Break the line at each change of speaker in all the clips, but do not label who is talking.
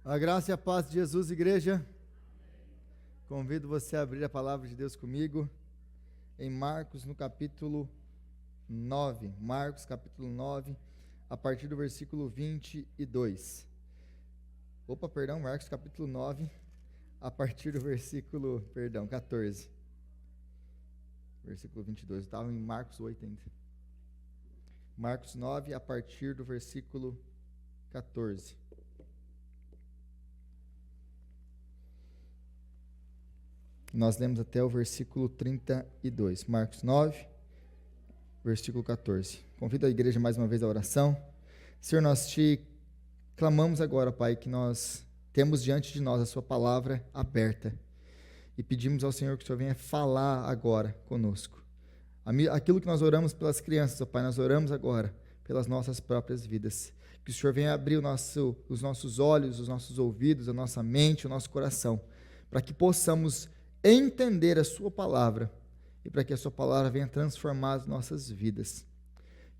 A graça e a paz de Jesus, igreja. Convido você a abrir a palavra de Deus comigo em Marcos, no capítulo 9. Marcos, capítulo 9, a partir do versículo 22. Marcos, capítulo 9, a partir do versículo, 14. Versículo 22. Eu estava em Marcos 8 ainda. Marcos 9, a partir do versículo 14. Nós lemos até o versículo 32. Marcos 9, versículo 14. Convido a igreja mais uma vez à oração. Senhor, nós te clamamos agora, Pai, que nós temos diante de nós a sua palavra aberta. E pedimos ao Senhor que o Senhor venha falar agora conosco. Aquilo que nós oramos pelas crianças, ó Pai, nós oramos agora pelas nossas próprias vidas. Que o Senhor venha abrir os nossos olhos, os nossos ouvidos, a nossa mente, o nosso coração, para que possamos entender a sua palavra e para que a sua palavra venha transformar as nossas vidas.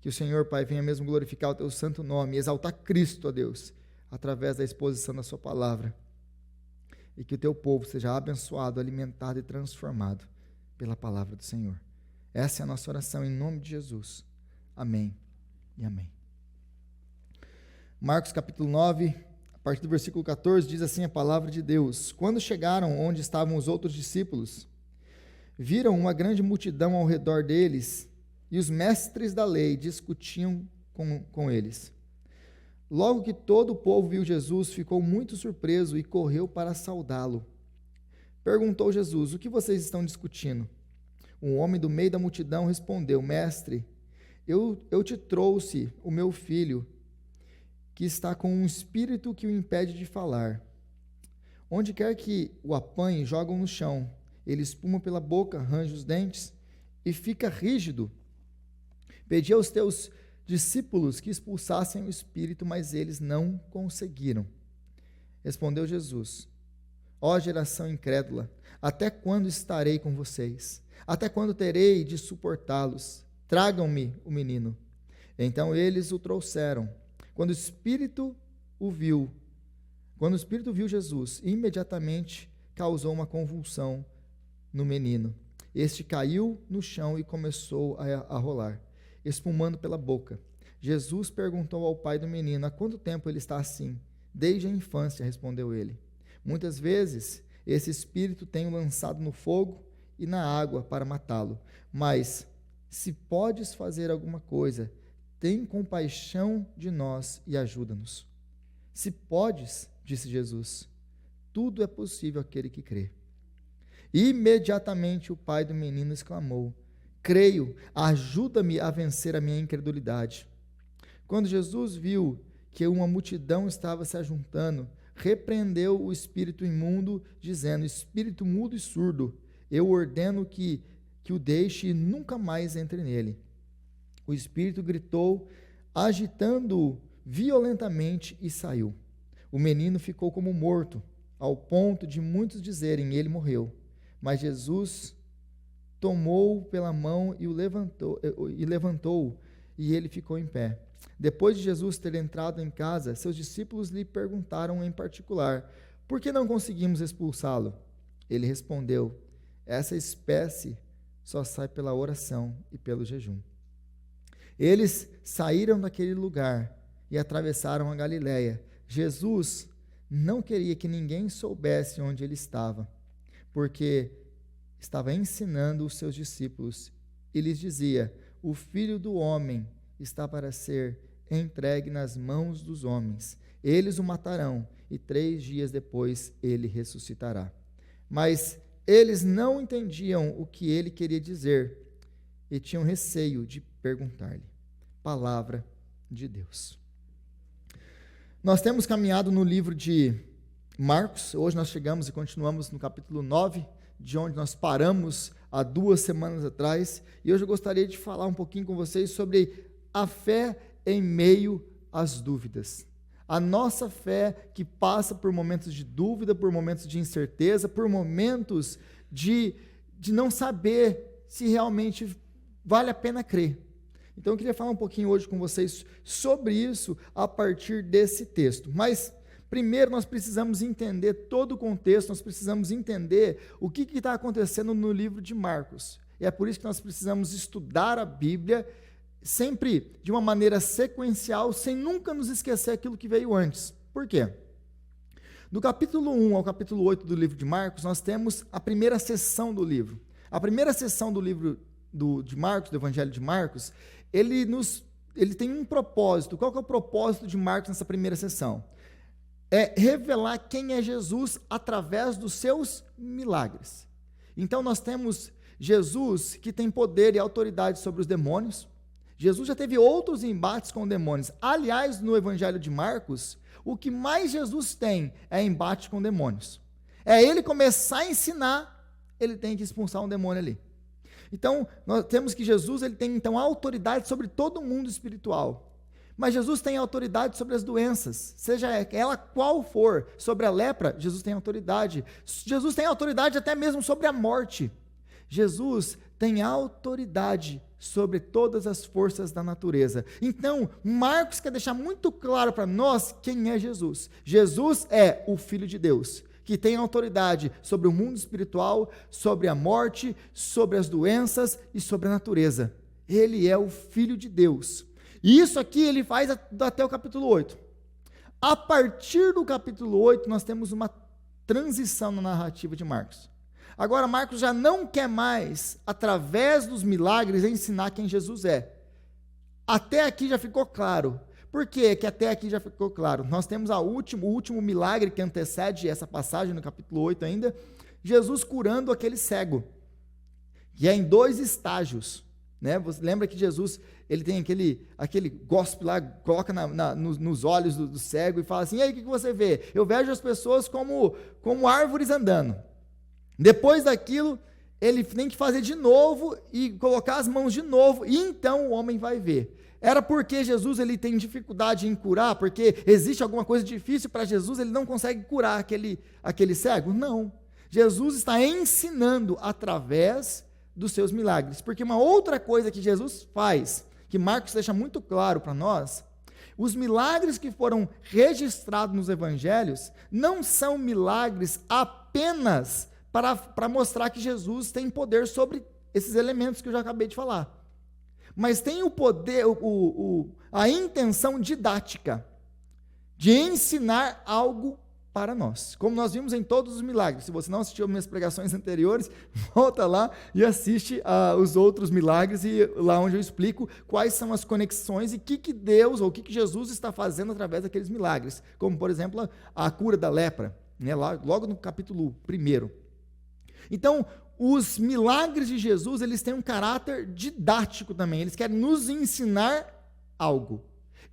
Que o Senhor, Pai, venha mesmo glorificar o teu santo nome, exaltar Cristo, ó Deus, através da exposição da sua palavra, e que o teu povo seja abençoado, alimentado e transformado pela palavra do Senhor. Essa é a nossa oração em nome de Jesus. Amém e amém. Marcos capítulo 9, a partir do versículo 14, diz assim a palavra de Deus: Quando chegaram onde estavam os outros discípulos, viram uma grande multidão ao redor deles, e os mestres da lei discutiam com eles. Logo que todo o povo viu Jesus, ficou muito surpreso e correu para saudá-lo. Perguntou Jesus: O que vocês estão discutindo? Um homem do meio da multidão respondeu: Mestre, eu te trouxe o meu filho, que está com um espírito que o impede de falar. Onde quer que o apanhe, jogam no chão. Ele espuma pela boca, range os dentes e fica rígido. Pedi aos teus discípulos que expulsassem o espírito, mas eles não conseguiram. Respondeu Jesus: Ó geração incrédula, até quando estarei com vocês? Até quando terei de suportá-los? Tragam-me o menino. Então eles o trouxeram. Quando o Espírito viu Jesus, imediatamente causou uma convulsão no menino. Este caiu no chão e começou a rolar, espumando pela boca. Jesus perguntou ao pai do menino: Há quanto tempo ele está assim? Desde a infância, respondeu ele. Muitas vezes esse espírito tem o lançado no fogo e na água para matá-lo. Mas se podes fazer alguma coisa, tem compaixão de nós e ajuda-nos. Se podes, disse Jesus, tudo é possível àquele que crê. Imediatamente o pai do menino exclamou: Creio, ajuda-me a vencer a minha incredulidade. Quando Jesus viu que uma multidão estava se ajuntando, repreendeu o espírito imundo, dizendo: Espírito mudo e surdo, eu ordeno que o deixe e nunca mais entre nele. O espírito gritou, agitando-o violentamente, e saiu. O menino ficou como morto, ao ponto de muitos dizerem: ele morreu. Mas Jesus tomou-o pela mão e levantou-o, e ele ficou em pé. Depois de Jesus ter entrado em casa, seus discípulos lhe perguntaram em particular: por que não conseguimos expulsá-lo? Ele respondeu: essa espécie só sai pela oração e pelo jejum. Eles saíram daquele lugar e atravessaram a Galiléia. Jesus não queria que ninguém soubesse onde ele estava, porque estava ensinando os seus discípulos e lhes dizia: o Filho do Homem está para ser entregue nas mãos dos homens. Eles o matarão e 3 dias depois ele ressuscitará. Mas eles não entendiam o que ele queria dizer e tinham receio de perguntar-lhe. Palavra de Deus. Nós temos caminhado no livro de Marcos. Hoje nós chegamos e continuamos no capítulo 9, de onde nós paramos há 2 semanas atrás. E hoje eu gostaria de falar um pouquinho com vocês sobre a fé em meio às dúvidas. A nossa fé que passa por momentos de dúvida, por momentos de incerteza, por momentos de não saber se realmente vale a pena crer. Então eu queria falar um pouquinho hoje com vocês sobre isso a partir desse texto. Mas Primeiro, nós precisamos entender todo o contexto, nós precisamos entender o que está acontecendo no livro de Marcos. E é por isso que nós precisamos estudar a Bíblia sempre de uma maneira sequencial, sem nunca nos esquecer aquilo que veio antes. Por quê? Do capítulo 1 ao capítulo 8 do livro de Marcos, nós temos a primeira sessão do livro. A primeira sessão do livro de Marcos, do Evangelho de Marcos, ele tem um propósito. Qual que é o propósito de Marcos nessa primeira sessão? É revelar quem é Jesus através dos seus milagres. Então nós temos Jesus que tem poder e autoridade sobre os demônios. Jesus já teve outros embates com demônios. Aliás, no Evangelho de Marcos, o que mais Jesus tem é embate com demônios. É ele começar a ensinar, ele tem que expulsar um demônio ali. Então, nós temos que Jesus ele tem então autoridade sobre todo o mundo espiritual. Mas Jesus tem autoridade sobre as doenças, seja ela qual for. Sobre a lepra, Jesus tem autoridade. Jesus tem autoridade até mesmo sobre a morte. Jesus tem autoridade sobre todas as forças da natureza. Então, Marcos quer deixar muito claro para nós quem é Jesus. Jesus é o Filho de Deus, que tem autoridade sobre o mundo espiritual, sobre a morte, sobre as doenças e sobre a natureza. Ele é o Filho de Deus. E isso aqui ele faz até o capítulo 8. A partir do capítulo 8, nós temos uma transição na narrativa de Marcos. Agora, Marcos já não quer mais, através dos milagres, ensinar quem Jesus é. Até aqui já ficou claro. Por que até aqui já ficou claro? Nós temos o último milagre que antecede essa passagem, no capítulo 8 ainda, Jesus curando aquele cego. E é em 2 estágios. Né? Você lembra que Jesus ele tem aquele gospe lá, coloca nos olhos do cego e fala assim, e aí o que você vê? Eu vejo as pessoas como árvores andando. Depois daquilo, ele tem que fazer de novo e colocar as mãos de novo, e então o homem vai ver. Era porque Jesus ele tem dificuldade em curar, porque existe alguma coisa difícil para Jesus, ele não consegue curar aquele cego? Não. Jesus está ensinando através dos seus milagres. Porque uma outra coisa que Jesus faz, que Marcos deixa muito claro para nós, os milagres que foram registrados nos evangelhos não são milagres apenas para mostrar que Jesus tem poder sobre esses elementos que eu já acabei de falar. Mas tem o poder, a intenção didática de ensinar algo para nós. Como nós vimos em todos os milagres. Se você não assistiu minhas pregações anteriores, volta lá e assiste os outros milagres, e lá onde eu explico quais são as conexões e o que Deus ou o que Jesus está fazendo através daqueles milagres. Como, por exemplo, a cura da lepra, né, logo no capítulo 1. Então, os milagres de Jesus, eles têm um caráter didático também, eles querem nos ensinar algo.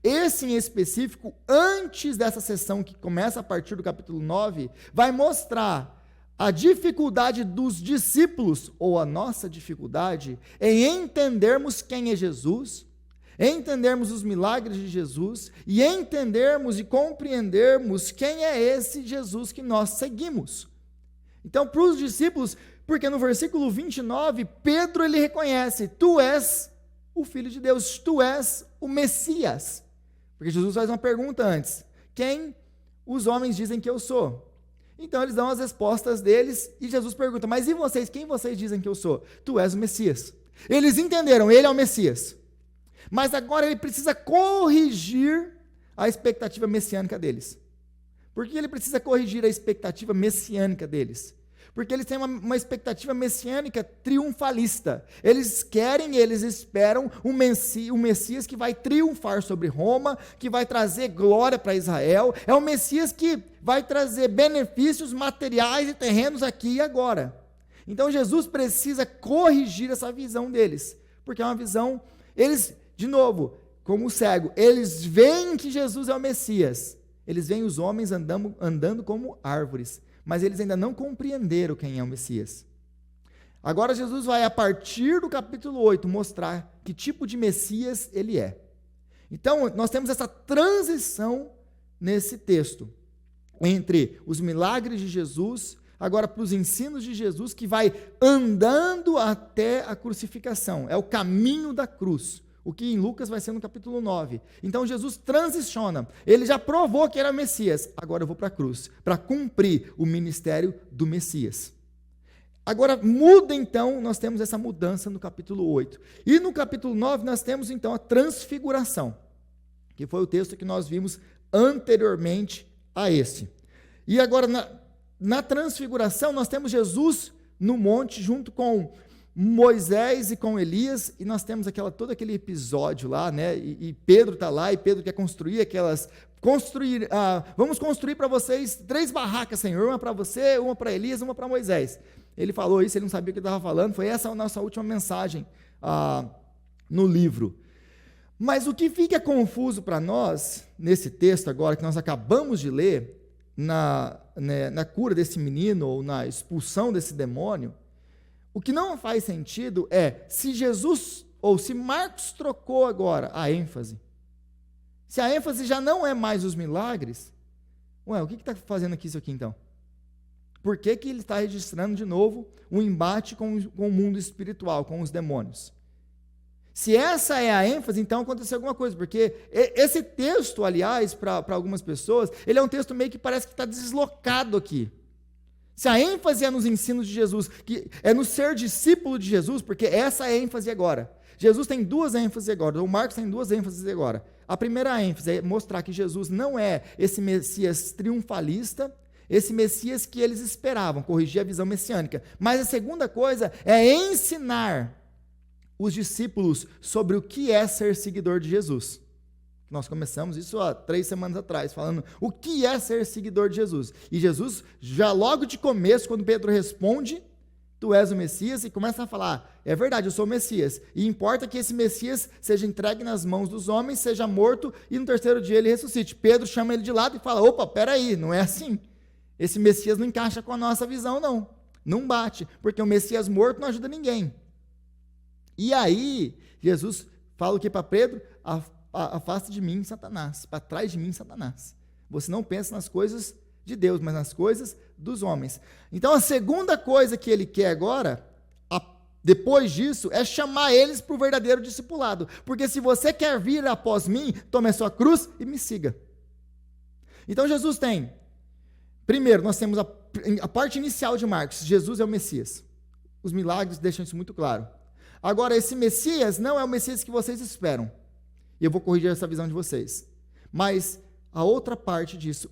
Esse em específico, antes dessa sessão que começa a partir do capítulo 9, vai mostrar a dificuldade dos discípulos, ou a nossa dificuldade, em entendermos quem é Jesus, entendermos os milagres de Jesus, e entendermos e compreendermos quem é esse Jesus que nós seguimos. Então, para os discípulos, porque no versículo 29, Pedro ele reconhece, tu és o Filho de Deus, tu és o Messias. Porque Jesus faz uma pergunta antes, quem os homens dizem que eu sou? Então eles dão as respostas deles, e Jesus pergunta, mas e vocês, quem vocês dizem que eu sou? Tu és o Messias. Eles entenderam, ele é o Messias. Mas agora ele precisa corrigir a expectativa messiânica deles. Por que ele precisa corrigir a expectativa messiânica deles? Porque eles têm uma expectativa messiânica triunfalista. Eles esperam um Messias que vai triunfar sobre Roma, que vai trazer glória para Israel. É o Messias que vai trazer benefícios materiais e terrenos aqui e agora. Então Jesus precisa corrigir essa visão deles, porque é uma visão, eles, de novo, como o cego, eles veem que Jesus é o Messias. Eles veem os homens andando como árvores, mas eles ainda não compreenderam quem é o Messias. Agora Jesus vai, a partir do capítulo 8, mostrar que tipo de Messias ele é. Então, nós temos essa transição nesse texto, entre os milagres de Jesus, agora para os ensinos de Jesus, que vai andando até a crucificação. É o caminho da cruz, O que em Lucas vai ser no capítulo 9. Então Jesus transiciona. Ele já provou que era Messias. Agora eu vou para a cruz, para cumprir o ministério do Messias. Agora muda então, nós temos essa mudança no capítulo 8. E no capítulo 9 nós temos então a transfiguração, que foi o texto que nós vimos anteriormente a esse. E agora na transfiguração nós temos Jesus no monte junto com Moisés e com Elias, e nós temos todo aquele episódio lá, né? E Pedro está lá, e Pedro quer construir vamos construir para vocês 3 barracas, Senhor, uma para você, uma para Elias, uma para Moisés. Ele falou isso, ele não sabia o que ele estava falando, foi essa a nossa última mensagem no livro. Mas o que fica confuso para nós, nesse texto agora, que nós acabamos de ler, na cura desse menino, ou na expulsão desse demônio, o que não faz sentido é, se Jesus, ou se Marcos trocou agora a ênfase, se a ênfase já não é mais os milagres, o que está fazendo aqui isso aqui então? Por que ele está registrando de novo o embate com o mundo espiritual, com os demônios? Se essa é a ênfase, então aconteceu alguma coisa, porque esse texto, aliás, para algumas pessoas, ele é um texto meio que parece que está deslocado aqui. Se a ênfase é nos ensinos de Jesus, que é no ser discípulo de Jesus, porque essa é a ênfase agora. Jesus tem 2 ênfases agora, o Marcos tem 2 ênfases agora. A primeira ênfase é mostrar que Jesus não é esse Messias triunfalista, esse Messias que eles esperavam, corrigir a visão messiânica. Mas a segunda coisa é ensinar os discípulos sobre o que é ser seguidor de Jesus. Nós começamos isso há 3 semanas atrás, falando o que é ser seguidor de Jesus. E Jesus, já logo de começo, quando Pedro responde, tu és o Messias, e começa a falar, é verdade, eu sou o Messias, e importa que esse Messias seja entregue nas mãos dos homens, seja morto, e no 3º dia ele ressuscite. Pedro chama ele de lado e fala, opa, peraí, não é assim. Esse Messias não encaixa com a nossa visão, não bate, porque o Messias morto não ajuda ninguém. E aí, Jesus fala o que para Pedro? Afasta de mim, Satanás, para trás de mim, Satanás. Você não pensa nas coisas de Deus, mas nas coisas dos homens. Então, a segunda coisa que ele quer agora, depois disso, é chamar eles para o verdadeiro discipulado. Porque se você quer vir após mim, tome a sua cruz e me siga. Então, Jesus tem, primeiro, nós temos a parte inicial de Marcos, Jesus é o Messias. Os milagres deixam isso muito claro. Agora, esse Messias não é o Messias que vocês esperam. E eu vou corrigir essa visão de vocês. Mas a outra parte disso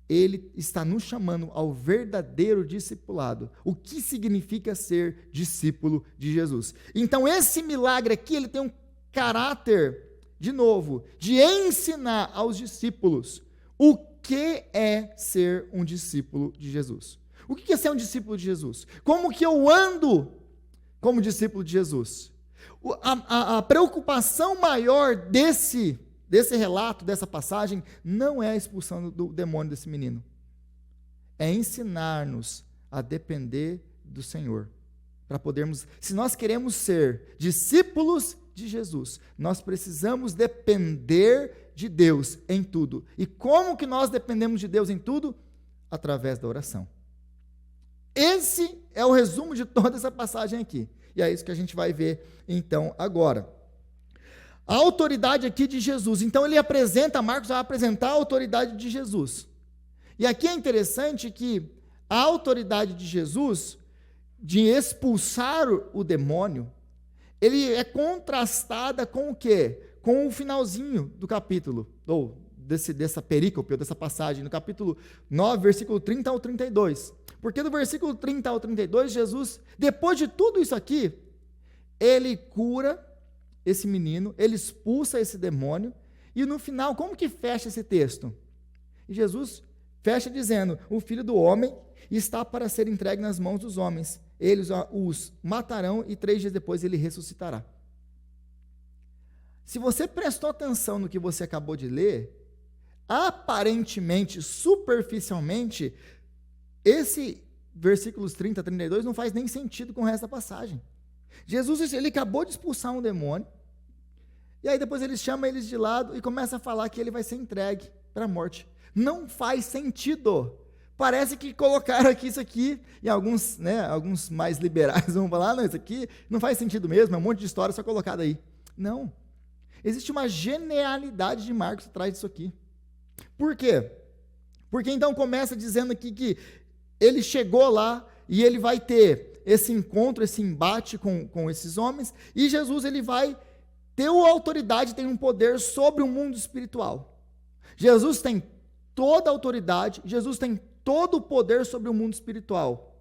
ele está nos chamando ao verdadeiro discipulado. O que significa ser discípulo de Jesus? Então, esse milagre aqui, ele tem um caráter, de novo, de ensinar aos discípulos o que é ser um discípulo de Jesus. O que é ser um discípulo de Jesus? Como que eu ando como discípulo de Jesus? A preocupação maior desse relato, dessa passagem, não é a expulsão do demônio desse menino. É ensinar-nos a depender do Senhor. Para podermos, se nós queremos ser discípulos de Jesus, nós precisamos depender de Deus em tudo. E como que nós dependemos de Deus em tudo? Através da oração. Esse é o resumo de toda essa passagem aqui. E é isso que a gente vai ver, então, agora. A autoridade aqui de Jesus. Então, Marcos vai apresentar a autoridade de Jesus. E aqui é interessante que a autoridade de Jesus, de expulsar o demônio, ele é contrastada com o quê? Com o finalzinho do capítulo, ou dessa perícope, ou dessa passagem, no capítulo 9, versículo 30 ao 32. Porque do versículo 30 ao 32, Jesus, depois de tudo isso aqui, ele cura esse menino, ele expulsa esse demônio, e no final, como que fecha esse texto? E Jesus fecha dizendo, o Filho do Homem está para ser entregue nas mãos dos homens, eles os matarão e 3 dias depois ele ressuscitará. Se você prestou atenção no que você acabou de ler, aparentemente, superficialmente, esse versículos 30 a 32 não faz nem sentido com o resto da passagem. Jesus, ele acabou de expulsar um demônio, e aí depois ele chama eles de lado e começa a falar que ele vai ser entregue para a morte. Não faz sentido. Parece que colocaram aqui isso aqui, e alguns mais liberais vão falar, não, isso aqui não faz sentido mesmo, é um monte de história só colocada aí. Não. Existe uma genialidade de Marcos atrás disso aqui. Por quê? Porque então começa dizendo aqui que ele chegou lá e ele vai ter esse encontro, esse embate com esses homens, e Jesus ele vai ter uma autoridade, tem um poder sobre o mundo espiritual. Jesus tem toda a autoridade, Jesus tem todo o poder sobre o mundo espiritual.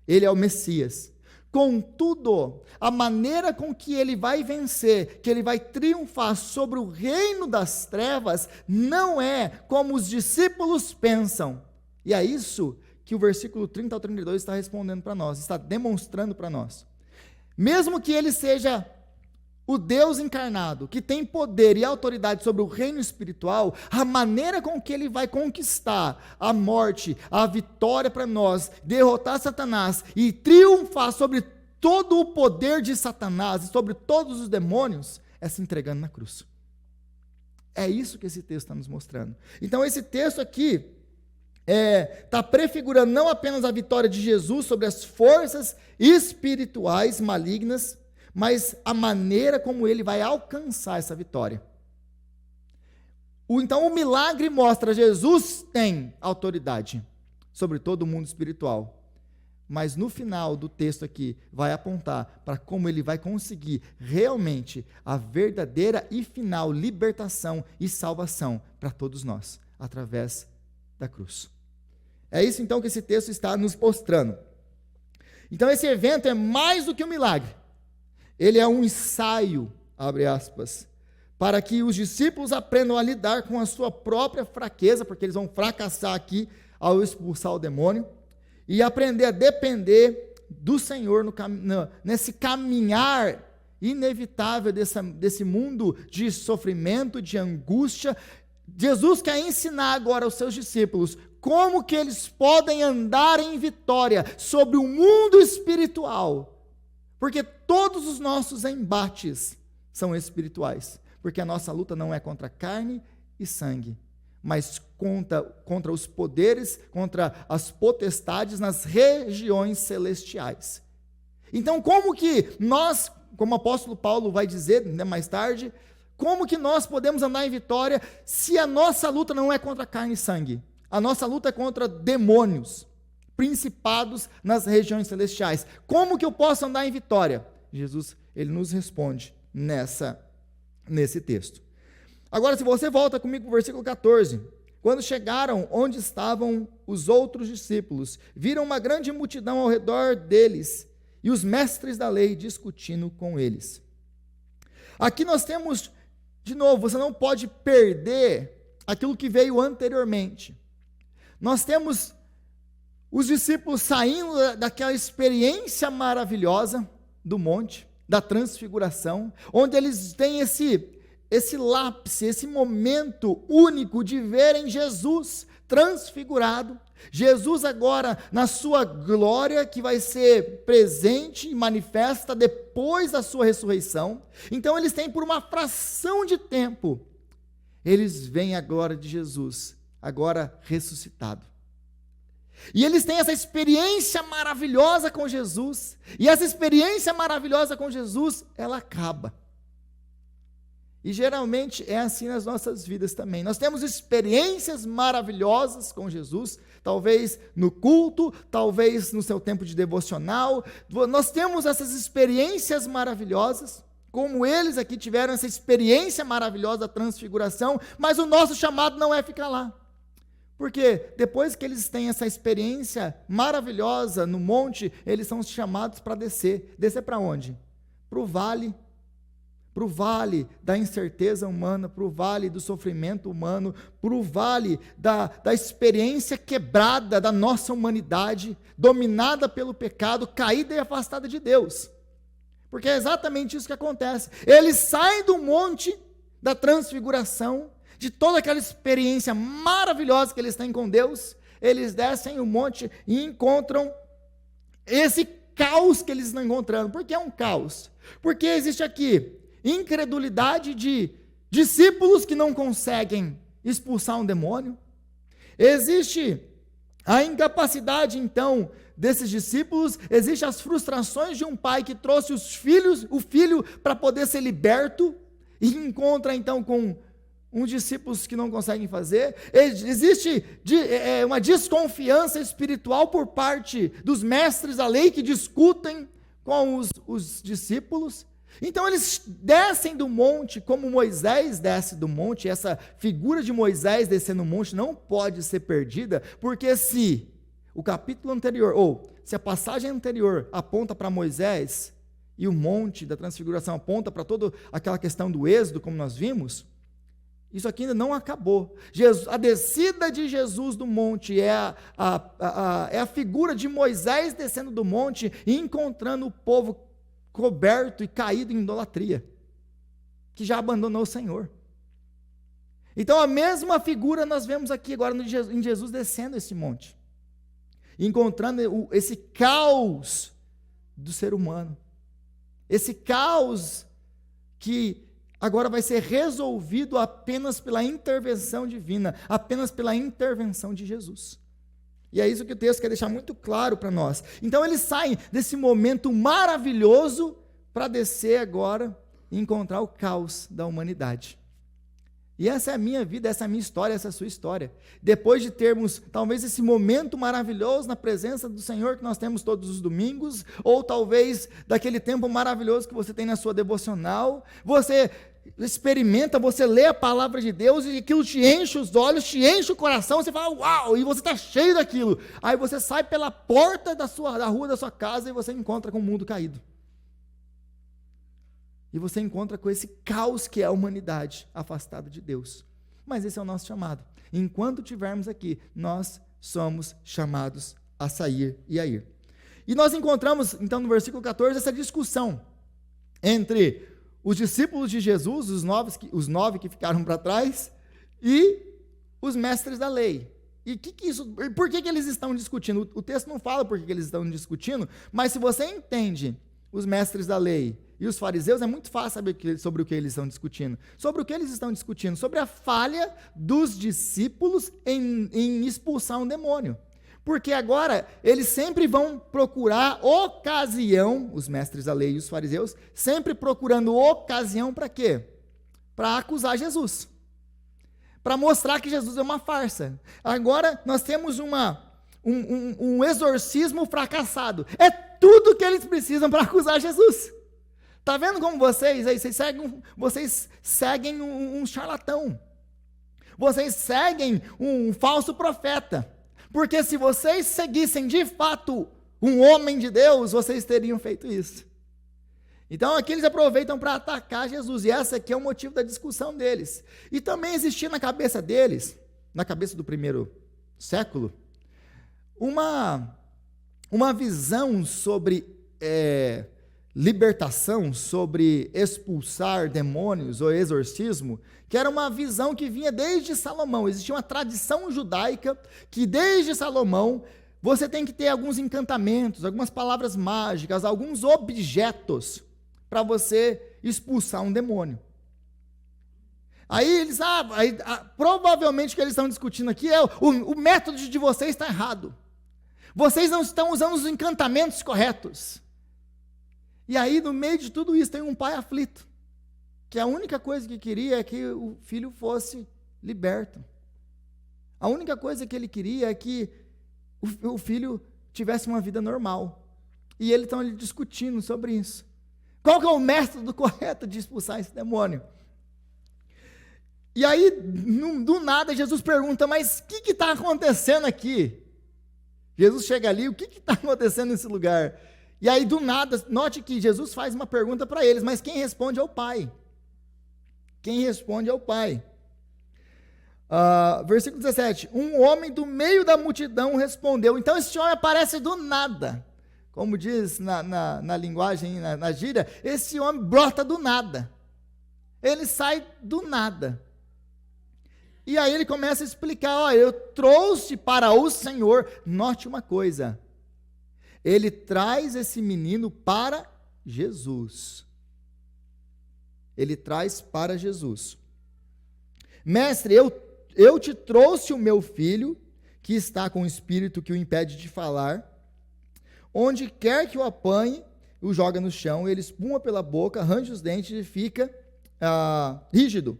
Ele é o Messias. Contudo, a maneira com que ele vai vencer, que ele vai triunfar sobre o reino das trevas, não é como os discípulos pensam. E é isso que o versículo 30 ao 32 está respondendo para nós, está demonstrando para nós. Mesmo que ele seja o Deus encarnado, que tem poder e autoridade sobre o reino espiritual, a maneira com que ele vai conquistar a morte, a vitória para nós, derrotar Satanás e triunfar sobre todo o poder de Satanás e sobre todos os demônios, é se entregando na cruz. É isso que esse texto está nos mostrando. Então esse texto aqui está prefigurando não apenas a vitória de Jesus sobre as forças espirituais malignas, mas a maneira como ele vai alcançar essa vitória. Então o milagre mostra que Jesus tem autoridade sobre todo o mundo espiritual, mas no final do texto aqui vai apontar para como ele vai conseguir realmente a verdadeira e final libertação e salvação para todos nós, através da cruz. É isso então que esse texto está nos mostrando. Então esse evento é mais do que um milagre. Ele é um ensaio, abre aspas, para que os discípulos aprendam a lidar com a sua própria fraqueza, porque eles vão fracassar aqui ao expulsar o demônio, e aprender a depender do Senhor nesse caminhar inevitável desse mundo de sofrimento, de angústia. Jesus quer ensinar agora aos seus discípulos como que eles podem andar em vitória sobre o mundo espiritual. Porque todos os nossos embates são espirituais. Porque a nossa luta não é contra carne e sangue, mas contra os poderes, contra as potestades nas regiões celestiais. Então, como que nós, como o apóstolo Paulo vai dizer mais tarde, como que nós podemos andar em vitória se a nossa luta não é contra carne e sangue? A nossa luta é contra demônios, principados nas regiões celestiais. Como que eu posso andar em vitória? Jesus, ele nos responde nesse texto. Agora, se você volta comigo para o versículo 14, quando chegaram onde estavam os outros discípulos, viram uma grande multidão ao redor deles e os mestres da lei discutindo com eles. Aqui nós temos, de novo, você não pode perder aquilo que veio anteriormente. Nós temos os discípulos saindo daquela experiência maravilhosa do monte, da transfiguração, onde eles têm esse lápis, esse momento único de verem Jesus transfigurado, Jesus agora na sua glória que vai ser presente e manifesta depois da sua ressurreição. Então eles têm por uma fração de tempo, eles veem a glória de Jesus, agora ressuscitado. E eles têm essa experiência maravilhosa com Jesus, e essa experiência maravilhosa com Jesus, ela acaba. E geralmente é assim nas nossas vidas também. Nós temos experiências maravilhosas com Jesus, talvez no culto, talvez no seu tempo de devocional. Nós temos essas experiências maravilhosas, como eles aqui tiveram essa experiência maravilhosa da transfiguração, mas o nosso chamado não é ficar lá. Porque depois que eles têm essa experiência maravilhosa no monte, eles são chamados para descer. Descer para onde? Para o vale da incerteza humana, para o vale do sofrimento humano, para o vale da experiência quebrada da nossa humanidade, dominada pelo pecado, caída e afastada de Deus. Porque é exatamente isso que acontece. Eles saem do monte da transfiguração, de toda aquela experiência maravilhosa que eles têm com Deus, eles descem o monte e encontram esse caos que eles estão encontrando. Por que é um caos? Porque existe aqui incredulidade de discípulos que não conseguem expulsar um demônio. Existe a incapacidade, então, desses discípulos. Existem as frustrações de um pai que trouxe o filho para poder ser liberto e encontra então com uns discípulos que não conseguem fazer. Existe uma desconfiança espiritual por parte dos mestres da lei que discutem com os discípulos. Então eles descem do monte como Moisés desce do monte. Essa figura de Moisés descendo do monte não pode ser perdida, porque se o capítulo anterior, ou se a passagem anterior aponta para Moisés, e o monte da transfiguração aponta para toda aquela questão do êxodo, como nós vimos, isso aqui ainda não acabou. A descida de Jesus do monte é a figura de Moisés descendo do monte e encontrando o povo coberto e caído em idolatria, que já abandonou o Senhor. Então a mesma figura nós vemos aqui agora em Jesus descendo esse monte, encontrando esse caos do ser humano, esse caos que agora vai ser resolvido apenas pela intervenção divina, apenas pela intervenção de Jesus. E é isso que o texto quer deixar muito claro para nós. Então eles saem desse momento maravilhoso para descer agora e encontrar o caos da humanidade. E essa é a minha vida, essa é a minha história, essa é a sua história. Depois de termos talvez esse momento maravilhoso na presença do Senhor que nós temos todos os domingos, ou talvez daquele tempo maravilhoso que você tem na sua devocional, você experimenta, você lê a palavra de Deus e aquilo te enche os olhos, te enche o coração, você fala, uau, e você está cheio daquilo. Aí você sai pela porta da rua da sua casa e você encontra com o mundo caído. E você encontra com esse caos que é a humanidade afastada de Deus. Mas esse é o nosso chamado. Enquanto estivermos aqui, nós somos chamados a sair e a ir. E nós encontramos, então, no versículo 14, essa discussão entre os discípulos de Jesus, os nove que ficaram para trás, e os mestres da lei. E por que eles estão discutindo? O texto não fala por que eles estão discutindo, mas se você entende os mestres da lei e os fariseus, é muito fácil saber sobre o que eles estão discutindo. Sobre o que eles estão discutindo? Sobre a falha dos discípulos em expulsar um demônio. Porque agora eles sempre vão procurar ocasião, os mestres da lei e os fariseus, sempre procurando ocasião para quê? Para acusar Jesus. Para mostrar que Jesus é uma farsa. Agora nós temos um exorcismo fracassado. É tudo que eles precisam para acusar Jesus. Está vendo como vocês seguem um charlatão. Vocês seguem um falso profeta. Porque se vocês seguissem de fato um homem de Deus, vocês teriam feito isso. Então aqui eles aproveitam para atacar Jesus, e esse aqui é o motivo da discussão deles. E também existia na cabeça deles, na cabeça do primeiro século, uma visão sobre libertação, sobre expulsar demônios ou exorcismo, que era uma visão que vinha desde Salomão. Existia uma tradição judaica que desde Salomão você tem que ter alguns encantamentos, algumas palavras mágicas, alguns objetos para você expulsar um demônio. Aí eles, provavelmente o que eles estão discutindo aqui é o método de vocês está errado. Vocês não estão usando os encantamentos corretos. E aí, no meio de tudo isso, tem um pai aflito, que a única coisa que queria é que o filho fosse liberto. A única coisa que ele queria é que o filho tivesse uma vida normal. E eles estão ali discutindo sobre isso. Qual que é o método correto de expulsar esse demônio? E aí, do nada, Jesus pergunta, mas o que está acontecendo aqui? Jesus chega ali, o que está acontecendo nesse lugar? E aí, do nada, note que Jesus faz uma pergunta para eles, mas quem responde é o Pai. Quem responde é o Pai. Versículo 17. Um homem do meio da multidão respondeu. Então, esse homem aparece do nada. Como diz na linguagem, na gíria, esse homem brota do nada. Ele sai do nada. E aí ele começa a explicar, eu trouxe para o Senhor, note uma coisa, ele traz esse menino para Jesus. Ele traz para Jesus. Mestre, eu te trouxe o meu filho, que está com o espírito que o impede de falar. Onde quer que o apanhe, o joga no chão, ele espuma pela boca, arranja os dentes e fica rígido.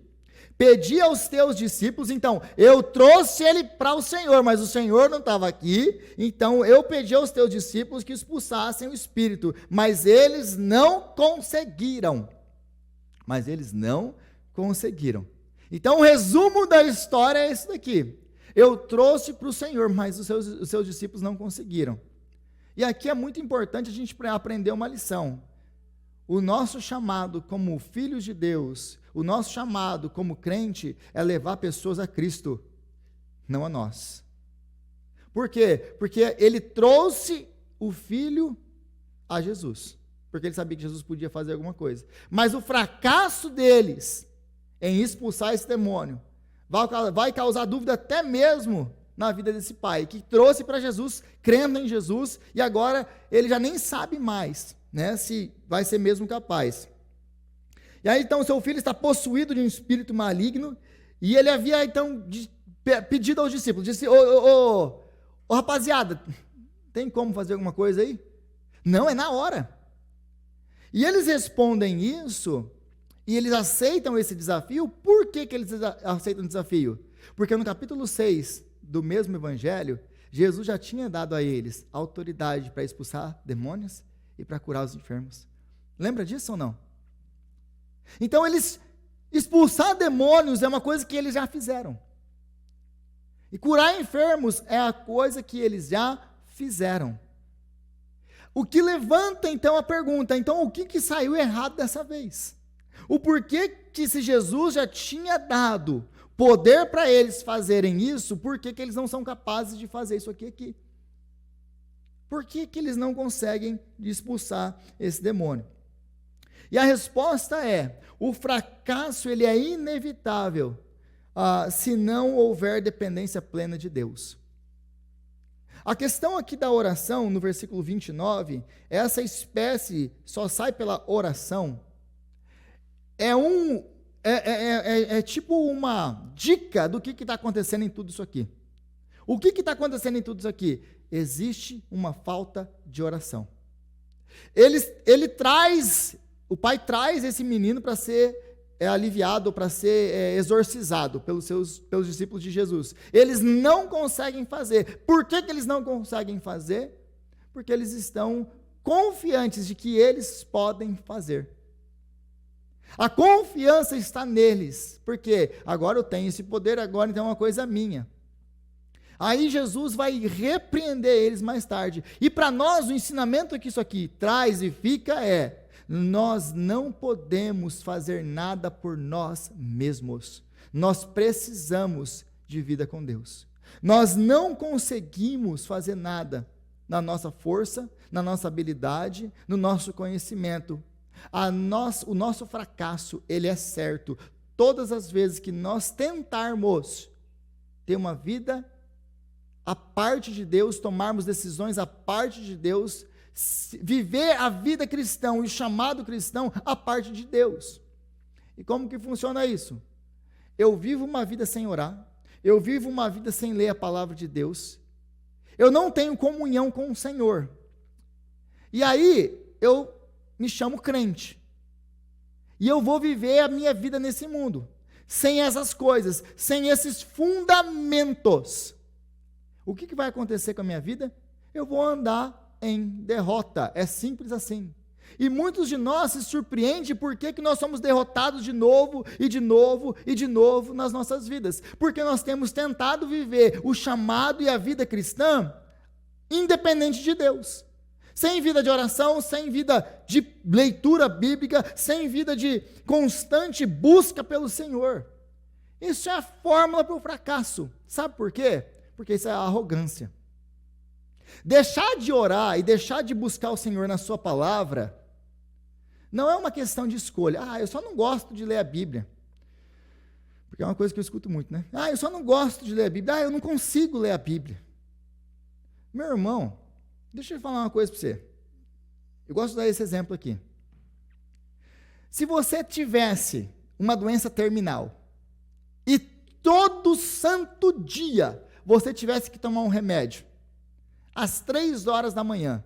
Pedi aos teus discípulos, então, eu trouxe ele para o Senhor, mas o Senhor não estava aqui, então eu pedi aos teus discípulos que expulsassem o espírito, mas eles não conseguiram. Então, o resumo da história é esse daqui. Eu trouxe para o Senhor, mas os seus discípulos não conseguiram. E aqui é muito importante a gente aprender uma lição. O nosso chamado como filhos de Deus, o nosso chamado como crente é levar pessoas a Cristo, não a nós. Por quê? Porque ele trouxe o filho a Jesus, porque ele sabia que Jesus podia fazer alguma coisa. Mas o fracasso deles em expulsar esse demônio vai causar dúvida até mesmo na vida desse pai, que trouxe para Jesus, crendo em Jesus, e agora ele já nem sabe mais, né, se vai ser mesmo capaz. E aí então seu filho está possuído de um espírito maligno, e ele havia então pedido aos discípulos, disse, rapaziada, tem como fazer alguma coisa aí? Não, é na hora. E eles respondem isso, e eles aceitam esse desafio. Por que eles aceitam o desafio? Porque no capítulo 6 do mesmo evangelho, Jesus já tinha dado a eles autoridade para expulsar demônios e para curar os enfermos. Lembra disso ou não? Então, expulsar demônios é uma coisa que eles já fizeram. E curar enfermos é a coisa que eles já fizeram. O que levanta, então, a pergunta, então, o que saiu errado dessa vez? O porquê que se Jesus já tinha dado poder para eles fazerem isso, por que eles não são capazes de fazer isso aqui? Por que eles não conseguem expulsar esse demônio? E a resposta é, o fracasso ele é inevitável se não houver dependência plena de Deus. A questão aqui da oração, no versículo 29, essa espécie só sai pela oração, é tipo uma dica do que está acontecendo em tudo isso aqui. O que está acontecendo em tudo isso aqui? Existe uma falta de oração. O pai traz esse menino para ser aliviado, para ser exorcizado pelos discípulos de Jesus. Eles não conseguem fazer. Por que eles não conseguem fazer? Porque eles estão confiantes de que eles podem fazer. A confiança está neles, porque agora eu tenho esse poder, agora então é uma coisa minha. Aí Jesus vai repreender eles mais tarde. E para nós, o ensinamento que isso aqui traz e fica é: nós não podemos fazer nada por nós mesmos. Nós precisamos de vida com Deus. Nós não conseguimos fazer nada na nossa força, na nossa habilidade, no nosso conhecimento. O nosso fracasso, ele é certo. Todas as vezes que nós tentarmos ter uma vida à parte de Deus, tomarmos decisões à parte de Deus, viver a vida cristã e o chamado cristão à parte de Deus. E como que funciona isso? Eu vivo uma vida sem orar, eu vivo uma vida sem ler a palavra de Deus, eu não tenho comunhão com o Senhor. E aí, eu me chamo crente. E eu vou viver a minha vida nesse mundo, sem essas coisas, sem esses fundamentos. O que vai acontecer com a minha vida? Eu vou andar em derrota. É simples assim. E muitos de nós se surpreendem por que nós somos derrotados de novo, e de novo, e de novo nas nossas vidas. Porque nós temos tentado viver o chamado e a vida cristã independente de Deus. Sem vida de oração, sem vida de leitura bíblica, sem vida de constante busca pelo Senhor. Isso é a fórmula para o fracasso. Sabe por quê? Porque isso é a arrogância. Deixar de orar e deixar de buscar o Senhor na sua palavra não é uma questão de escolha. Eu só não gosto de ler a Bíblia. Porque é uma coisa que eu escuto muito, né? Eu só não gosto de ler a Bíblia. Eu não consigo ler a Bíblia. Meu irmão, deixa eu falar uma coisa para você. Eu gosto de dar esse exemplo aqui. Se você tivesse uma doença terminal e todo santo dia você tivesse que tomar um remédio às 3 horas da manhã,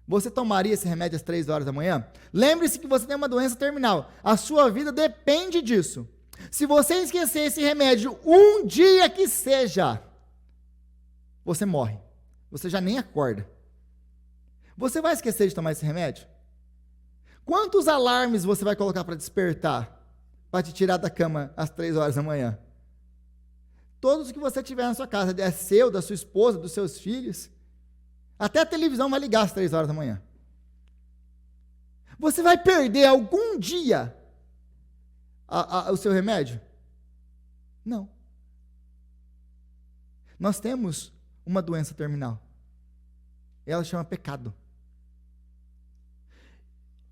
Você tomaria esse remédio às 3 horas da manhã? Lembre-se que você tem uma doença terminal. A sua vida depende disso. Se você esquecer esse remédio um dia que seja, você morre. Você já nem acorda. Você vai esquecer de tomar esse remédio? Quantos alarmes você vai colocar para despertar? Para te tirar da cama às 3 horas da manhã? Todos que você tiver na sua casa, é seu, da sua esposa, dos seus filhos. Até a televisão vai ligar às 3 horas da manhã. Você vai perder algum dia o seu remédio? Não. Nós temos uma doença terminal. Ela chama pecado.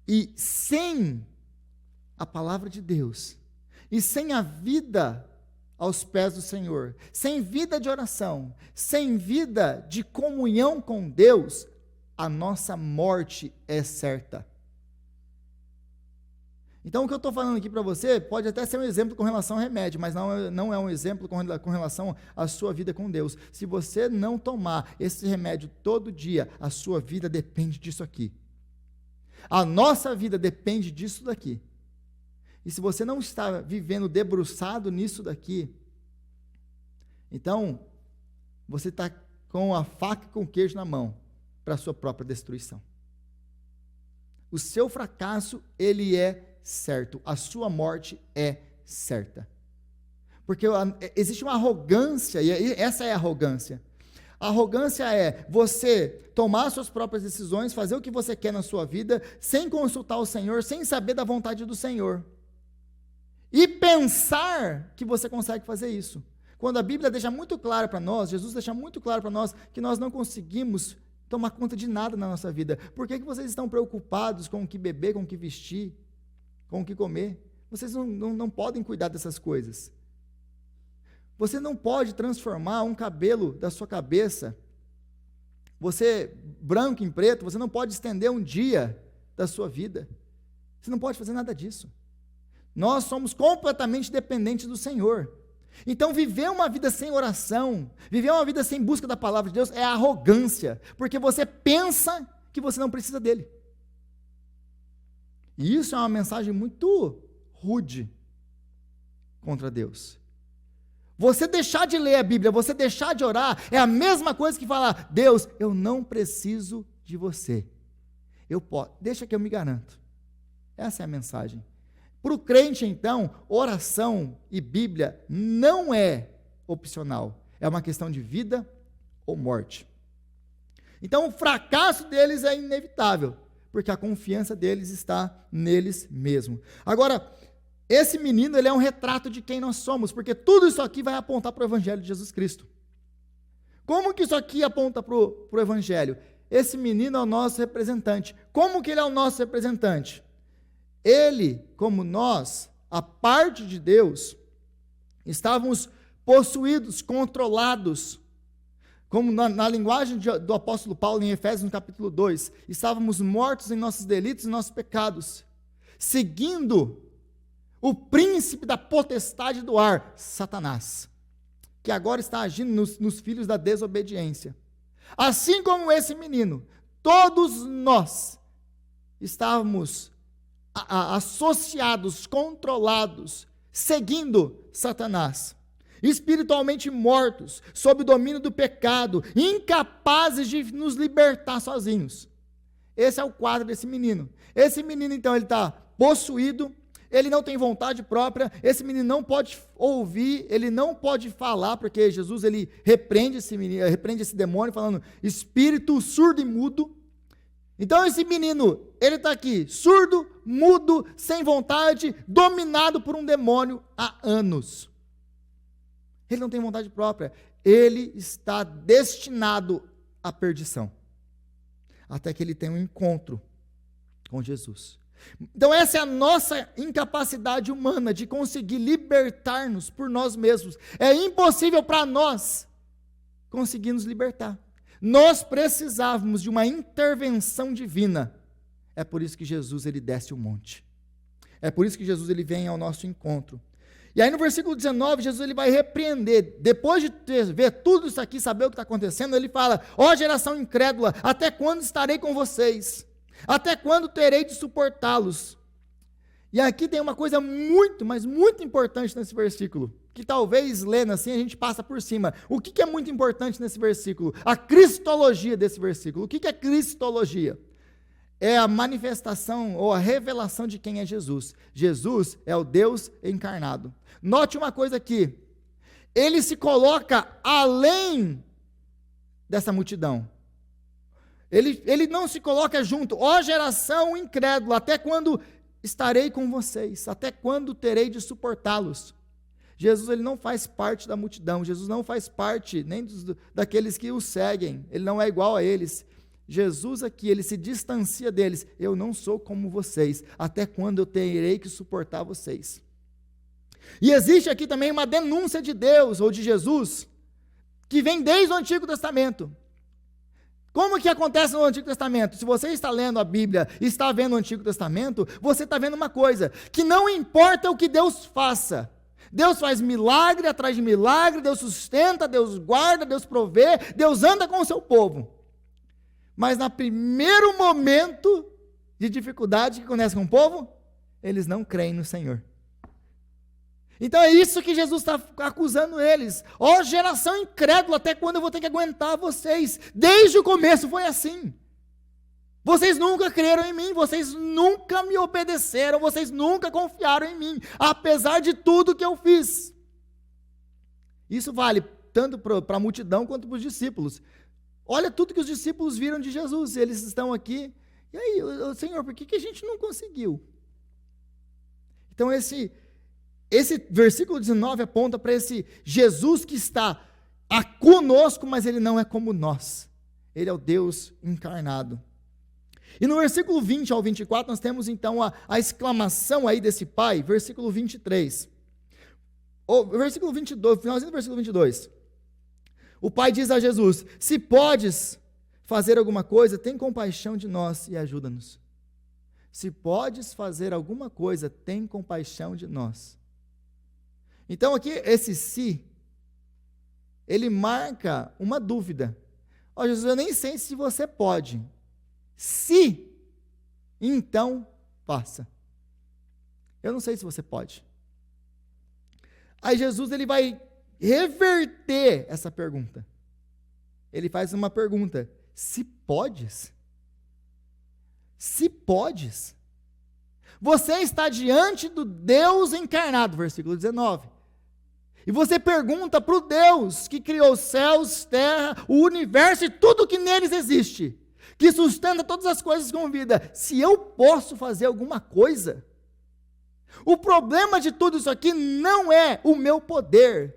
E sem a palavra de Deus, e sem a vida aos pés do Senhor, sem vida de oração, sem vida de comunhão com Deus, a nossa morte é certa. Então, o que eu estou falando aqui para você pode até ser um exemplo com relação ao remédio, mas não é um exemplo com relação à sua vida com Deus. Se você não tomar esse remédio todo dia, a sua vida depende disso aqui. A nossa vida depende disso daqui. E se você não está vivendo debruçado nisso daqui, então, você está com a faca e com o queijo na mão para a sua própria destruição. O seu fracasso, ele é certo. A sua morte é certa. Porque existe uma arrogância, e essa é a arrogância. A arrogância é você tomar suas próprias decisões, fazer o que você quer na sua vida, sem consultar o Senhor, sem saber da vontade do Senhor. E pensar que você consegue fazer isso. Quando a Bíblia deixa muito claro para nós, Jesus deixa muito claro para nós, que nós não conseguimos tomar conta de nada na nossa vida. Por que vocês estão preocupados com o que beber, com o que vestir, com o que comer? Vocês não podem cuidar dessas coisas. Você não pode transformar um cabelo da sua cabeça, você branco em preto, você não pode estender um dia da sua vida. Você não pode fazer nada disso. Nós somos completamente dependentes do Senhor. Então, viver uma vida sem oração, viver uma vida sem busca da palavra de Deus é arrogância, porque você pensa que você não precisa dele. E isso é uma mensagem muito rude contra Deus. Você deixar de ler a Bíblia, você deixar de orar, é a mesma coisa que falar: Deus, eu não preciso de você. Deixa que eu me garanto. Essa é a mensagem. Para o crente, então, oração e Bíblia não é opcional. É uma questão de vida ou morte. Então, o fracasso deles é inevitável, porque a confiança deles está neles mesmos. Agora, esse menino, ele é um retrato de quem nós somos, porque tudo isso aqui vai apontar para o Evangelho de Jesus Cristo. Como que isso aqui aponta para o Evangelho? Esse menino é o nosso representante. Como que ele é o nosso representante? Ele, como nós, a parte de Deus, estávamos possuídos, controlados, como na linguagem do apóstolo Paulo em Efésios, no capítulo 2, estávamos mortos em nossos delitos e nossos pecados, seguindo o príncipe da potestade do ar, Satanás, que agora está agindo nos filhos da desobediência. Assim como esse menino, todos nós estávamos associados, controlados, seguindo Satanás, espiritualmente mortos, sob o domínio do pecado, incapazes de nos libertar sozinhos. Esse é o quadro desse menino. Esse menino, então, ele está possuído, ele não tem vontade própria, esse menino não pode ouvir, ele não pode falar, porque Jesus, ele repreende esse demônio, falando, espírito surdo e mudo. Então esse menino, ele está aqui, surdo, mudo, sem vontade, dominado por um demônio há anos. Ele não tem vontade própria, ele está destinado à perdição, até que ele tenha um encontro com Jesus. Então essa é a nossa incapacidade humana de conseguir libertar-nos por nós mesmos. É impossível para nós conseguir nos libertar. Nós precisávamos de uma intervenção divina. É por isso que Jesus, ele desce o monte. É por isso que Jesus, ele vem ao nosso encontro. E aí no versículo 19, Jesus ele vai repreender, depois de ver tudo isso aqui, saber o que está acontecendo, ele fala: ó geração incrédula, até quando estarei com vocês? Até quando terei de suportá-los? E aqui tem uma coisa muito, mas muito importante nesse versículo, que talvez lendo assim a gente passa por cima. O que é muito importante nesse versículo? A cristologia desse versículo. O que é cristologia? É a manifestação ou a revelação de quem é Jesus. Jesus é o Deus encarnado. Note uma coisa aqui, ele se coloca além dessa multidão. Ele não se coloca junto. Ó geração incrédula, até quando estarei com vocês? Até quando terei de suportá-los? Jesus ele não faz parte da multidão. Jesus não faz parte nem daqueles que o seguem. Ele não é igual a eles. Jesus aqui, ele se distancia deles. Eu não sou como vocês. Até quando eu terei que suportar vocês? E existe aqui também uma denúncia de Deus ou de Jesus que vem desde o Antigo Testamento. Como que acontece no Antigo Testamento? Se você está lendo a Bíblia e está vendo o Antigo Testamento, você está vendo uma coisa, que não importa o que Deus faça, Deus faz milagre atrás de milagre, Deus sustenta, Deus guarda, Deus provê, Deus anda com o seu povo. Mas no primeiro momento de dificuldade que acontece com o povo, eles não creem no Senhor. Então é isso que Jesus está acusando eles. Ó geração incrédula, até quando eu vou ter que aguentar vocês? Desde o começo foi assim. Vocês nunca creram em mim, vocês nunca me obedeceram, vocês nunca confiaram em mim, apesar de tudo que eu fiz. Isso vale tanto para a multidão quanto para os discípulos. Olha tudo que os discípulos viram de Jesus, eles estão aqui. E aí, Senhor, por que a gente não conseguiu? Então esse versículo 19 aponta para esse Jesus que está conosco, mas ele não é como nós. Ele é o Deus encarnado. E no versículo 20 ao 24, nós temos então a exclamação aí desse pai, versículo 23. O versículo 22, finalzinho do versículo 22. O pai diz a Jesus: se podes fazer alguma coisa, tem compaixão de nós e ajuda-nos. Se podes fazer alguma coisa, tem compaixão de nós. Então aqui, esse se, ele marca uma dúvida. Ó Jesus, eu nem sei se você pode. Se, então, faça. Eu não sei se você pode. Aí Jesus, ele vai reverter essa pergunta. Ele faz uma pergunta: se podes? Se podes? Você está diante do Deus encarnado, versículo 19. E você pergunta para o Deus que criou céus, terra, o universo e tudo que neles existe, que sustenta todas as coisas com vida, se eu posso fazer alguma coisa. O problema de tudo isso aqui não é o meu poder,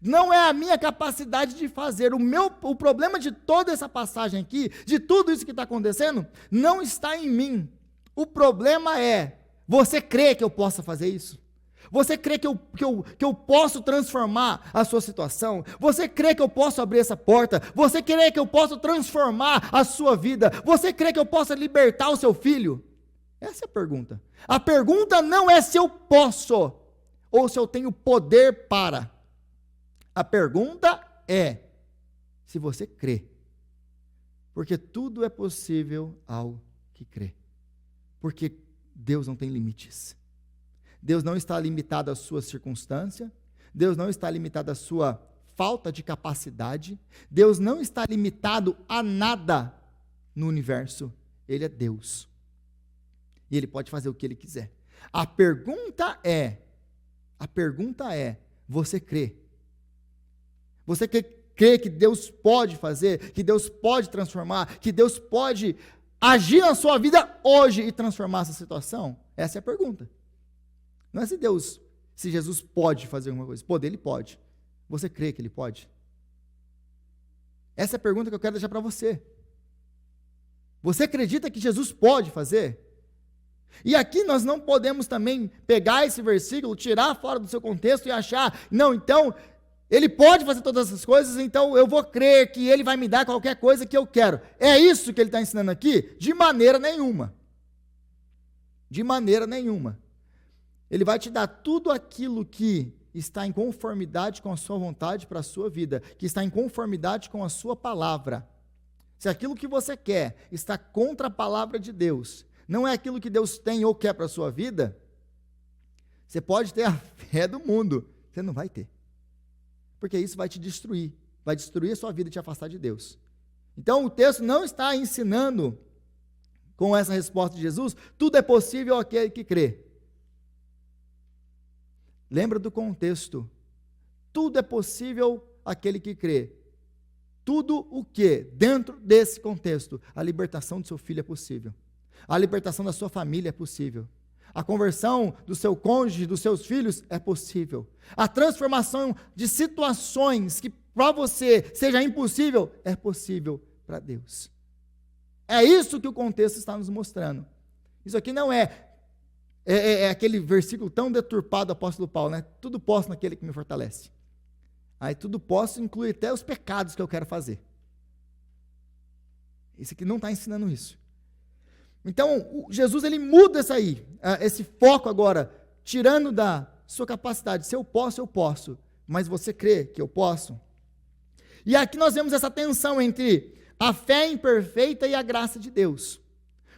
não é a minha capacidade de fazer. O problema de toda essa passagem aqui, de tudo isso que está acontecendo, não está em mim. O problema é, você crê que eu possa fazer isso? Você crê que eu posso transformar a sua situação? Você crê que eu posso abrir essa porta? Você crê que eu posso transformar a sua vida? Você crê que eu possa libertar o seu filho? Essa é a pergunta. A pergunta não é se eu posso ou se eu tenho poder para. A pergunta é se você crê. Porque tudo é possível ao que crê. Porque Deus não tem limites. Deus não está limitado à sua circunstância, Deus não está limitado à sua falta de capacidade, Deus não está limitado a nada no universo, Ele é Deus. E Ele pode fazer o que Ele quiser. A pergunta é, você crê? Você crê que Deus pode fazer, que Deus pode transformar, que Deus pode agir na sua vida hoje e transformar essa situação? Essa é a pergunta. Não é se Jesus pode fazer alguma coisa. Poder, Ele pode. Você crê que Ele pode? Essa é a pergunta que eu quero deixar para você. Você acredita que Jesus pode fazer? E aqui nós não podemos também pegar esse versículo, tirar fora do seu contexto e achar, não, então, Ele pode fazer todas essas coisas, então eu vou crer que Ele vai me dar qualquer coisa que eu quero. É isso que Ele está ensinando aqui? De maneira nenhuma. De maneira nenhuma. Ele vai te dar tudo aquilo que está em conformidade com a sua vontade para a sua vida, que está em conformidade com a sua palavra. Se aquilo que você quer está contra a palavra de Deus, não é aquilo que Deus tem ou quer para a sua vida, você pode ter a fé do mundo, você não vai ter. Porque isso vai te destruir, vai destruir a sua vida e te afastar de Deus. Então o texto não está ensinando, com essa resposta de Jesus, tudo é possível àquele que crê. Lembra do contexto. Tudo é possível àquele que crê. Tudo o que? Dentro desse contexto, a libertação do seu filho é possível. A libertação da sua família é possível. A conversão do seu cônjuge, dos seus filhos, é possível. A transformação de situações que para você seja impossível, é possível para Deus. É isso que o contexto está nos mostrando. Isso aqui não é aquele versículo tão deturpado do apóstolo Paulo, né? Tudo posso naquele que me fortalece. Aí tudo posso inclui até os pecados que eu quero fazer. Esse aqui não está ensinando isso. Então, Jesus ele muda esse foco agora, tirando da sua capacidade. Se eu posso, mas você crê que eu posso? E aqui nós vemos essa tensão entre a fé imperfeita e a graça de Deus.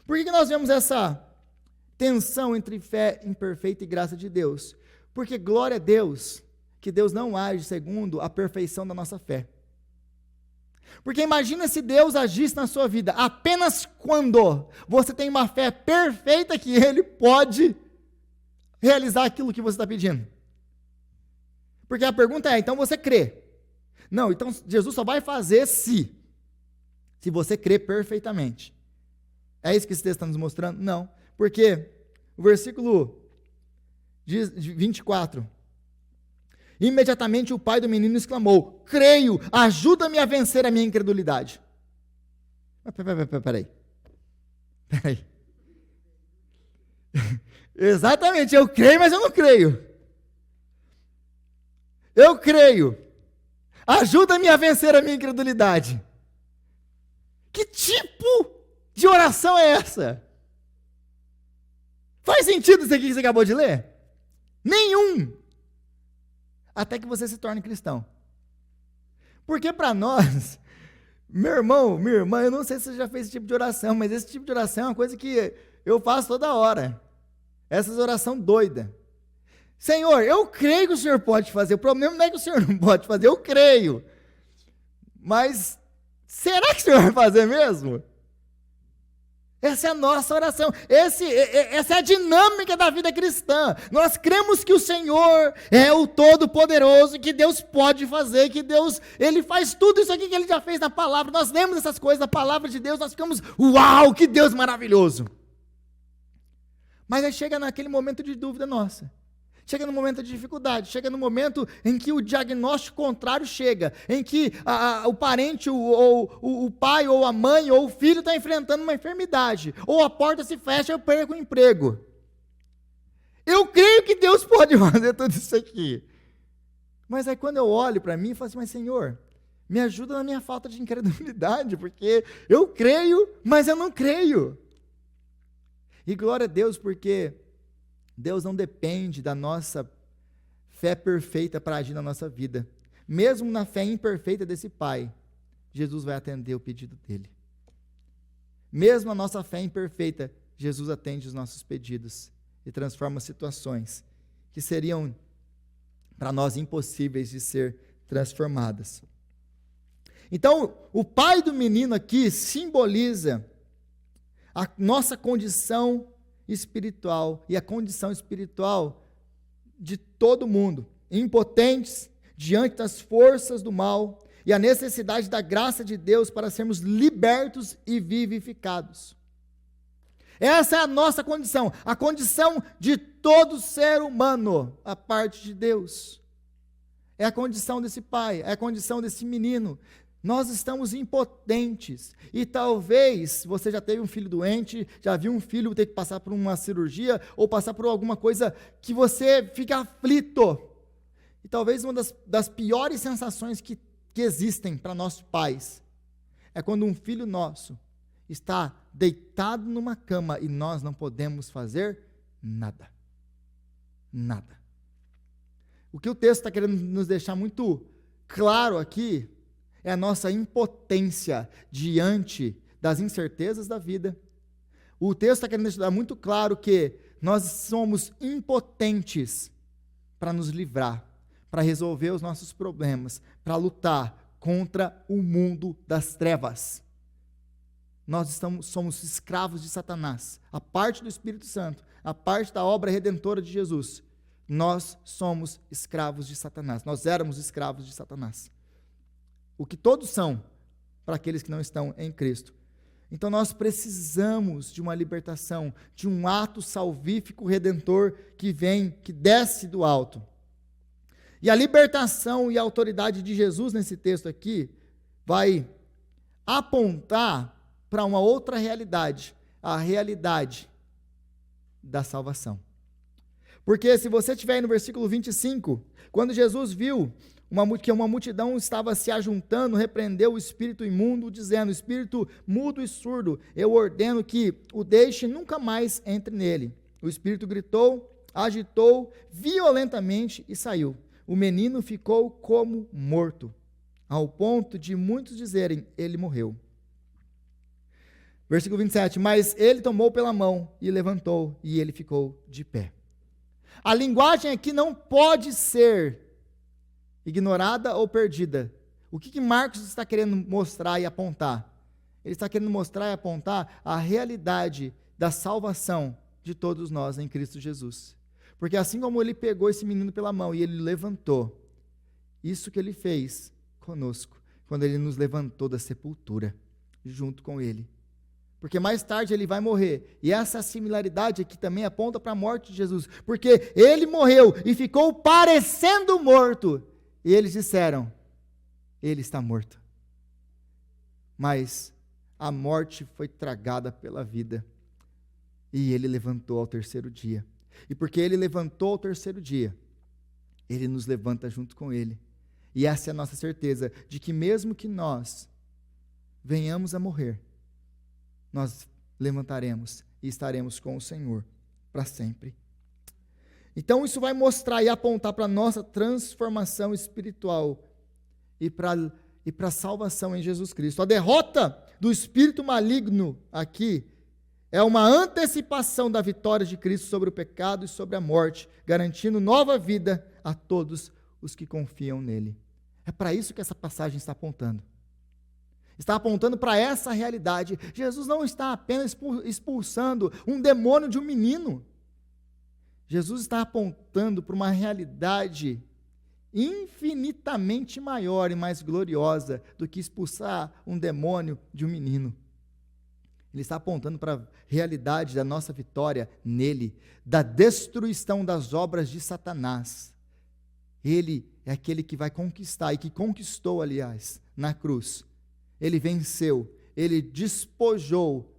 Por que nós vemos essa tensão entre fé imperfeita e graça de Deus? Porque glória a Deus, que Deus não age segundo a perfeição da nossa fé. Porque imagina se Deus agisse na sua vida apenas quando você tem uma fé perfeita que Ele pode realizar aquilo que você está pedindo. Porque a pergunta é, então você crê? Não, então Jesus só vai fazer se você crê perfeitamente. É isso que esse texto está nos mostrando? Não, porque o versículo 24... Imediatamente o pai do menino exclamou: creio, ajuda-me a vencer a minha incredulidade. Peraí. Exatamente, eu creio, mas eu não creio. Eu creio. Ajuda-me a vencer a minha incredulidade. Que tipo de oração é essa? Faz sentido isso aqui que você acabou de ler? Nenhum. Até que você se torne cristão. Porque para nós, meu irmão, minha irmã, eu não sei se você já fez esse tipo de oração, mas esse tipo de oração é uma coisa que eu faço toda hora. Essas orações doidas. Senhor, eu creio que o Senhor pode fazer, o problema não é que o Senhor não pode fazer, eu creio. Mas, será que o Senhor vai fazer mesmo? Essa é a nossa oração, essa é a dinâmica da vida cristã. Nós cremos que o Senhor é o Todo-Poderoso, que Deus pode fazer, que Deus, Ele faz tudo isso aqui que Ele já fez na palavra. Nós lemos essas coisas da palavra de Deus, nós ficamos, uau, que Deus maravilhoso. Mas aí chega naquele momento de dúvida nossa. Chega no momento de dificuldade, chega no momento em que o diagnóstico contrário chega, em que o parente, ou o pai, ou a mãe, ou o filho está enfrentando uma enfermidade, ou a porta se fecha e eu perco o emprego. Eu creio que Deus pode fazer tudo isso aqui. Mas aí quando eu olho para mim, eu falo assim, mas Senhor, me ajuda na minha falta de incredulidade, porque eu creio, mas eu não creio. E glória a Deus, porque Deus não depende da nossa fé perfeita para agir na nossa vida. Mesmo na fé imperfeita desse pai, Jesus vai atender o pedido dele. Mesmo a nossa fé imperfeita, Jesus atende os nossos pedidos e transforma situações que seriam para nós impossíveis de ser transformadas. Então, o pai do menino aqui simboliza a nossa condição espiritual e a condição espiritual de todo mundo, impotentes diante das forças do mal e a necessidade da graça de Deus para sermos libertos e vivificados. Essa é a nossa condição, a condição de todo ser humano, a parte de Deus. É a condição desse pai, é a condição desse menino. Nós estamos impotentes, e talvez você já teve um filho doente, já viu um filho ter que passar por uma cirurgia, ou passar por alguma coisa que você fica aflito, e talvez uma das piores sensações que existem para nós pais, é quando um filho nosso está deitado numa cama, e nós não podemos fazer nada. nada. O que o texto está querendo nos deixar muito claro aqui é a nossa impotência diante das incertezas da vida. O texto está querendo deixar muito claro que nós somos impotentes para nos livrar, para resolver os nossos problemas, para lutar contra o mundo das trevas. Nós somos escravos de Satanás. A parte do Espírito Santo, a parte da obra redentora de Jesus, nós somos escravos de Satanás. Nós éramos escravos de Satanás. O que todos são para aqueles que não estão em Cristo. Então nós precisamos de uma libertação, de um ato salvífico redentor que vem, que desce do alto. E a libertação e a autoridade de Jesus nesse texto aqui vai apontar para uma outra realidade, a realidade da salvação. Porque se você estiver aí no versículo 25, quando Jesus viu que uma multidão estava se ajuntando, repreendeu o espírito imundo, dizendo: espírito mudo e surdo, eu ordeno que o deixe, nunca mais entre nele. O espírito gritou, agitou violentamente e saiu. O menino ficou como morto, ao ponto de muitos dizerem: ele morreu. Versículo 27, mas ele tomou pela mão e levantou, e ele ficou de pé. A linguagem aqui não pode ser ignorada ou perdida. O que Marcos está querendo mostrar e apontar? Ele está querendo mostrar e apontar a realidade da salvação de todos nós em Cristo Jesus. Porque assim como ele pegou esse menino pela mão e ele levantou, isso que ele fez conosco, quando ele nos levantou da sepultura, junto com ele. Porque mais tarde ele vai morrer. E essa similaridade aqui também aponta para a morte de Jesus. Porque ele morreu e ficou parecendo morto. E eles disseram: ele está morto. Mas a morte foi tragada pela vida. E ele levantou ao terceiro dia. E porque ele levantou ao terceiro dia, ele nos levanta junto com ele. E essa é a nossa certeza, de que mesmo que nós venhamos a morrer, nós levantaremos e estaremos com o Senhor para sempre. Então isso vai mostrar e apontar para a nossa transformação espiritual e para a salvação em Jesus Cristo. A derrota do espírito maligno aqui é uma antecipação da vitória de Cristo sobre o pecado e sobre a morte, garantindo nova vida a todos os que confiam nele. É para isso que essa passagem está apontando. Está apontando para essa realidade. Jesus não está apenas expulsando um demônio de um menino. Jesus está apontando para uma realidade infinitamente maior e mais gloriosa do que expulsar um demônio de um menino. Ele está apontando para a realidade da nossa vitória nele, da destruição das obras de Satanás. Ele é aquele que vai conquistar, e que conquistou, aliás, na cruz. Ele venceu, ele despojou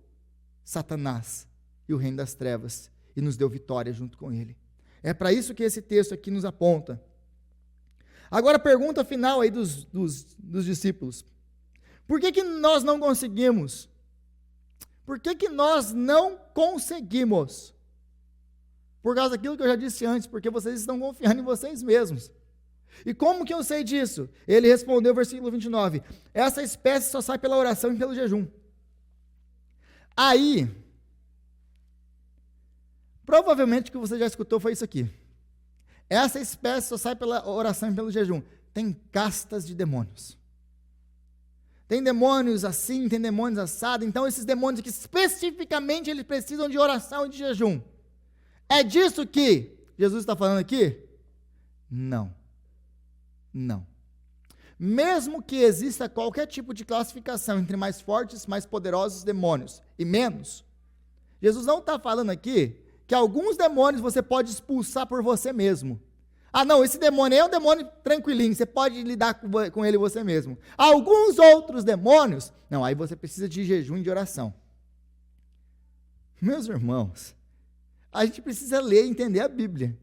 Satanás e o reino das trevas e nos deu vitória junto com ele. É para isso que esse texto aqui nos aponta. Agora a pergunta final aí dos discípulos. Por que nós não conseguimos? Por que nós não conseguimos? Por causa daquilo que eu já disse antes, porque vocês estão confiando em vocês mesmos. E como que eu sei disso? Ele respondeu, versículo 29, essa espécie só sai pela oração e pelo jejum. Aí, provavelmente o que você já escutou foi isso aqui. Essa espécie só sai pela oração e pelo jejum. Tem castas de demônios. Tem demônios assim, tem demônios assado. Então esses demônios aqui, especificamente, eles precisam de oração e de jejum. É disso que Jesus está falando aqui? Não. Não. Mesmo que exista qualquer tipo de classificação entre mais fortes, mais poderosos demônios e menos, Jesus não está falando aqui que alguns demônios você pode expulsar por você mesmo. Ah, não, esse demônio é um demônio tranquilinho, você pode lidar com ele você mesmo. Alguns outros demônios, não, aí você precisa de jejum e de oração. Meus irmãos, a gente precisa ler e entender a Bíblia.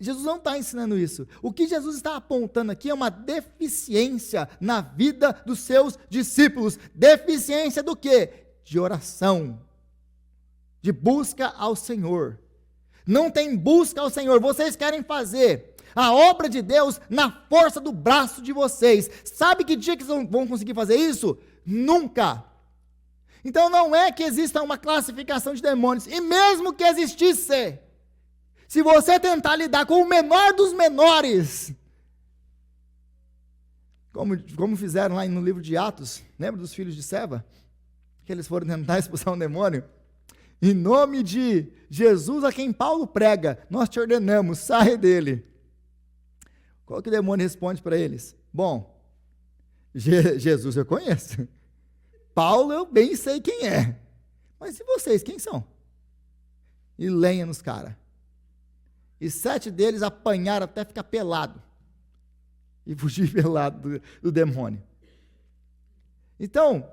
Jesus não está ensinando isso. O que Jesus está apontando aqui é uma deficiência na vida dos seus discípulos. Deficiência do quê? De oração, de busca ao Senhor, não tem busca ao Senhor. Vocês querem fazer a obra de Deus na força do braço de vocês. Sabe que dia que vocês vão conseguir fazer isso? Nunca. Então não é que exista uma classificação de demônios, e mesmo que existisse, se você tentar lidar com o menor dos menores, como fizeram lá no livro de Atos, lembra dos filhos de Seva? Que eles foram tentar expulsar um demônio? Em nome de Jesus a quem Paulo prega, nós te ordenamos, sai dele. Qual que o demônio responde para eles? Bom, Jesus eu conheço. Paulo eu bem sei quem é. Mas e vocês, quem são? E lenha nos caras. E 7 deles apanharam até ficar pelado. E fugir pelado do demônio. Então,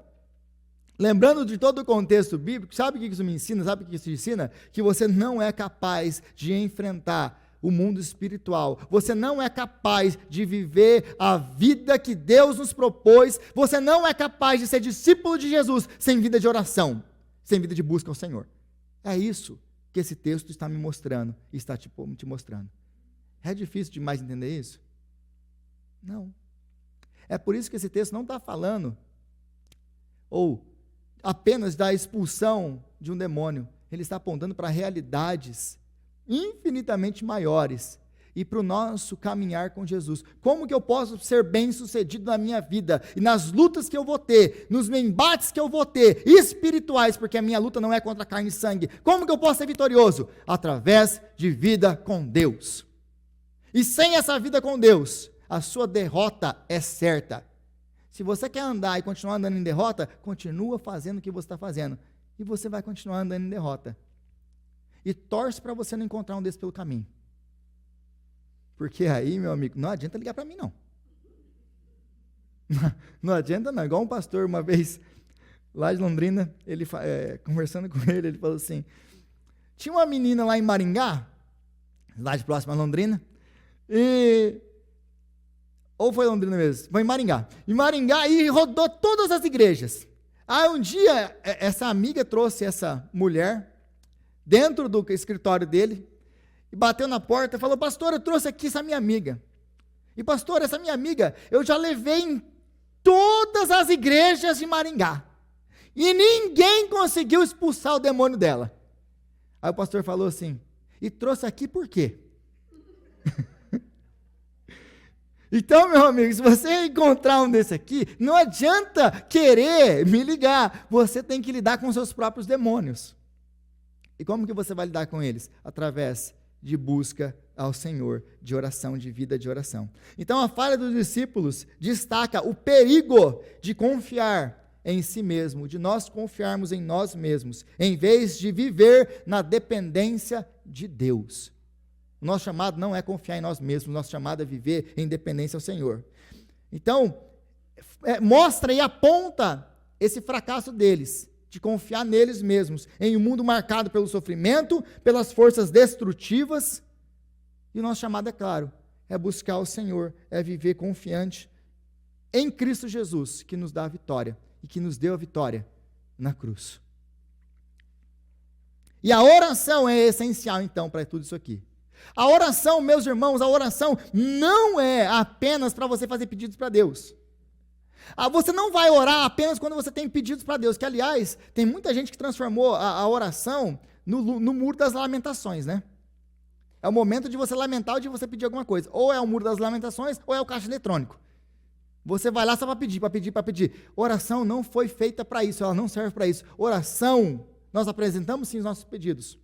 lembrando de todo o contexto bíblico, sabe o que isso me ensina? Sabe o que isso ensina? Que você não é capaz de enfrentar o mundo espiritual. Você não é capaz de viver a vida que Deus nos propôs. Você não é capaz de ser discípulo de Jesus sem vida de oração, sem vida de busca ao Senhor. É isso que esse texto está me mostrando e está te mostrando. É difícil demais entender isso? Não. É por isso que esse texto não está falando ou apenas da expulsão de um demônio. Ele está apontando para realidades infinitamente maiores e para o nosso caminhar com Jesus. Como que eu posso ser bem-sucedido na minha vida e nas lutas que eu vou ter, nos embates que eu vou ter, espirituais, porque a minha luta não é contra carne e sangue. Como que eu posso ser vitorioso? Através de vida com Deus. E sem essa vida com Deus, a sua derrota é certa. Se você quer andar e continuar andando em derrota, continua fazendo o que você está fazendo. E você vai continuar andando em derrota. E torce para você não encontrar um desses pelo caminho. Porque aí, meu amigo, não adianta ligar para mim, não. Não adianta não. Igual um pastor, uma vez, lá de Londrina, ele conversando com ele, ele falou assim, tinha uma menina lá em Maringá, lá de próxima a Londrina, ou foi Londrina mesmo? Foi em Maringá. Em Maringá, e rodou todas as igrejas. Aí um dia, essa amiga trouxe essa mulher dentro do escritório dele, e bateu na porta e falou, pastor, eu trouxe aqui essa minha amiga. E pastor, essa minha amiga, eu já levei em todas as igrejas de Maringá. E ninguém conseguiu expulsar o demônio dela. Aí o pastor falou assim, e trouxe aqui por quê? Então, meu amigo, se você encontrar um desse aqui, não adianta querer me ligar. Você tem que lidar com seus próprios demônios. E como que você vai lidar com eles? Através de busca ao Senhor, de oração, de vida de oração. Então, a falha dos discípulos destaca o perigo de confiar em si mesmo, de nós confiarmos em nós mesmos, em vez de viver na dependência de Deus. O nosso chamado não é confiar em nós mesmos, o nosso chamado é viver em dependência ao Senhor. Então, mostra e aponta esse fracasso deles, de confiar neles mesmos, em um mundo marcado pelo sofrimento, pelas forças destrutivas. E o nosso chamado, é claro, é buscar o Senhor, é viver confiante em Cristo Jesus, que nos dá a vitória, e que nos deu a vitória na cruz. E a oração é essencial, então, para tudo isso aqui. A oração, meus irmãos, a oração não é apenas para você fazer pedidos para Deus. Você não vai orar apenas quando você tem pedidos para Deus, que, aliás, tem muita gente que transformou a oração no muro das lamentações, né? É o momento de você lamentar ou de você pedir alguma coisa. Ou é o muro das lamentações, ou é o caixa eletrônico. Você vai lá só para pedir, para pedir, para pedir. Oração não foi feita para isso, ela não serve para isso. Oração, nós apresentamos sim os nossos pedidos.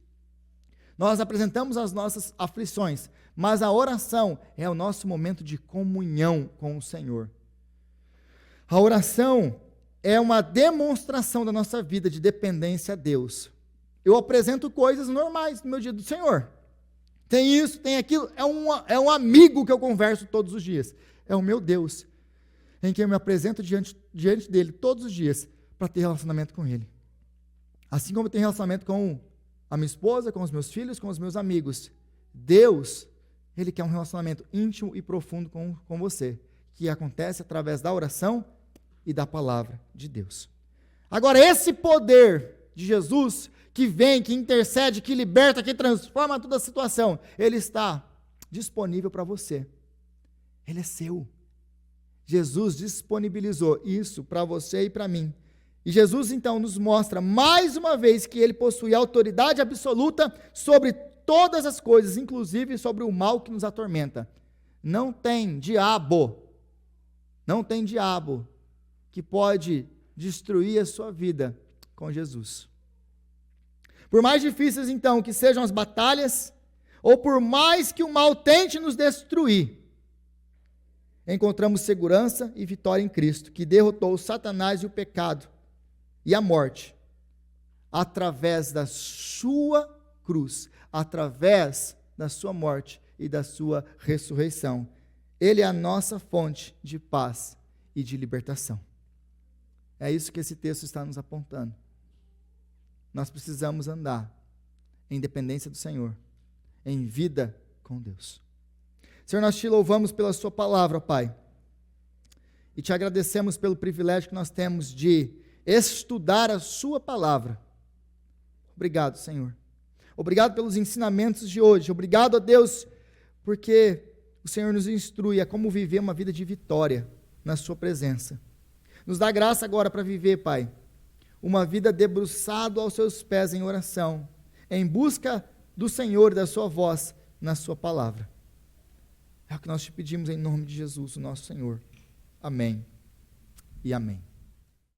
Nós apresentamos as nossas aflições, mas a oração é o nosso momento de comunhão com o Senhor. A oração é uma demonstração da nossa vida de dependência a Deus. Eu apresento coisas normais no meu dia do Senhor. Tem isso, tem aquilo, é um amigo que eu converso todos os dias. É o meu Deus, em quem eu me apresento diante dele todos os dias para ter relacionamento com ele. Assim como eu tenho relacionamento com a minha esposa, com os meus filhos, com os meus amigos. Deus, Ele quer um relacionamento íntimo e profundo com você, que acontece através da oração e da palavra de Deus. Agora, esse poder de Jesus, que vem, que intercede, que liberta, que transforma toda a situação, ele está disponível para você. Ele é seu. Jesus disponibilizou isso para você e para mim. E Jesus, então, nos mostra mais uma vez que ele possui autoridade absoluta sobre todas as coisas, inclusive sobre o mal que nos atormenta. Não tem diabo que pode destruir a sua vida com Jesus. Por mais difíceis, então, que sejam as batalhas, ou por mais que o mal tente nos destruir, encontramos segurança e vitória em Cristo, que derrotou o Satanás e o pecado e a morte, através da sua cruz, através da sua morte e da sua ressurreição. Ele é a nossa fonte de paz e de libertação. É isso que esse texto está nos apontando. Nós precisamos andar em dependência do Senhor, em vida com Deus. Senhor, nós te louvamos pela sua palavra, Pai, e te agradecemos pelo privilégio que nós temos de estudar a sua palavra. Obrigado, Senhor. Obrigado pelos ensinamentos de hoje. Obrigado a Deus, porque o Senhor nos instrui a como viver uma vida de vitória na sua presença. Nos dá graça agora para viver, Pai, uma vida debruçado aos seus pés em oração, em busca do Senhor e da sua voz na sua palavra. É o que nós te pedimos em nome de Jesus, o nosso Senhor. Amém e amém.